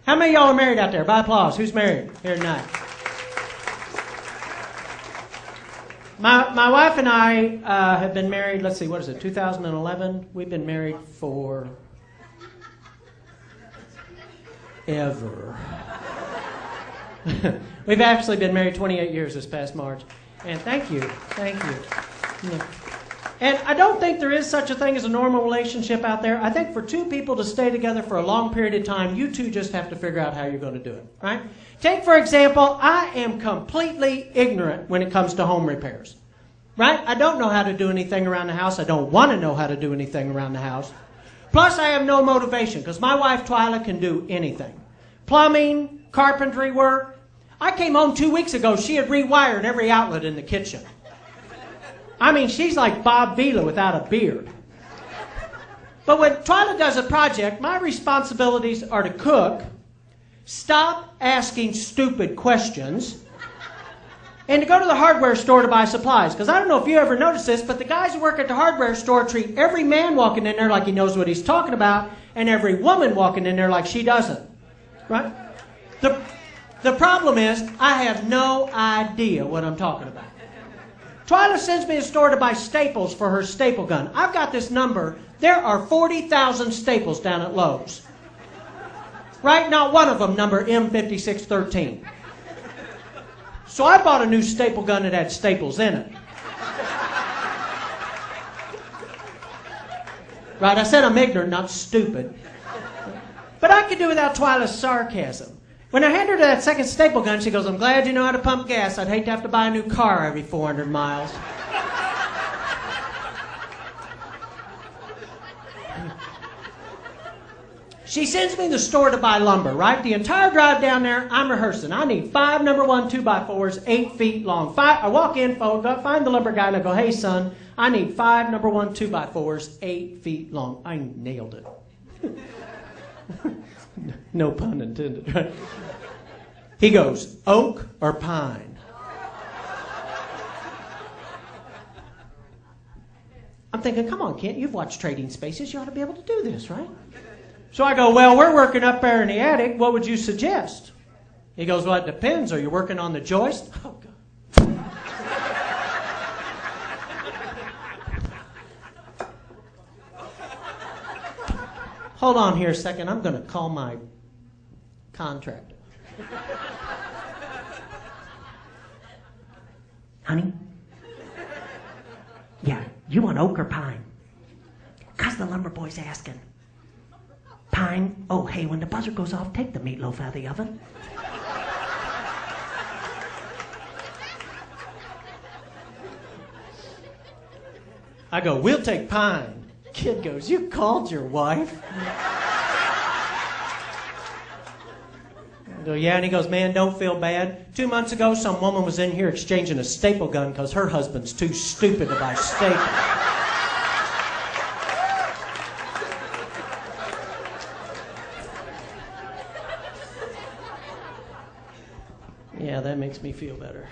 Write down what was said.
How many of y'all are married out there? By applause. Who's married here tonight? My wife and I have been married, let's see, what is it, 2011? We've been married for ever. We've actually been married 28 years this past March. And thank you. Yeah. And I don't think there is such a thing as a normal relationship out there. I think for two people to stay together for a long period of time, you two just have to figure out how you're going to do it, right? Take, for example, I am completely ignorant when it comes to home repairs, right? I don't know how to do anything around the house. I don't want to know how to do anything around the house. Plus, I have no motivation because my wife, Twyla, can do anything. Plumbing, carpentry work. I came home 2 weeks ago. She had rewired every outlet in the kitchen. I mean, she's like Bob Vila without a beard. But when Twyla does a project, my responsibilities are to cook, stop asking stupid questions, and to go to the hardware store to buy supplies. Because I don't know if you ever noticed this, but the guys who work at the hardware store treat every man walking in there like he knows what he's talking about, and every woman walking in there like she doesn't. Right? The problem is, I have no idea what I'm talking about. Twyla sends me to a store to buy staples for her staple gun. I've got this number. There are 40,000 staples down at Lowe's. Right? Not one of them number M5613. So I bought a new staple gun that had staples in it. Right? I said I'm ignorant, not stupid. But I could do without Twyla's sarcasm. When I handed her that second staple gun, she goes, "I'm glad you know how to pump gas. I'd hate to have to buy a new car every 400 miles. She sends me to the store to buy lumber, right? The entire drive down there, I'm rehearsing. I need 5 number 1 2x4s, 8 feet long. I walk in, find the lumber guy, and I go, "Hey, son, I need 5 number 1 2x4s, 8 feet long." I nailed it. No pun intended, right? He goes, "Oak or pine?" I'm thinking, come on, Kent, you've watched Trading Spaces. You ought to be able to do this, right? So I go, "Well, we're working up there in the attic. What would you suggest?" He goes, "Well, it depends. Are you working on the joist?" Oh, God. Hold on here a second. I'm going to call my contractor. "Honey? Yeah, you want oak or pine?" "'Cause the lumber boy's asking." "Pine? Oh, hey, when the buzzer goes off, take the meatloaf out of the oven." I go, "We'll take pine." Kid goes, "You called your wife?" I go, "Yeah," and he goes, "Man, don't feel bad. 2 months ago, some woman was in here exchanging a staple gun because her husband's too stupid to buy staples." Yeah, that makes me feel better.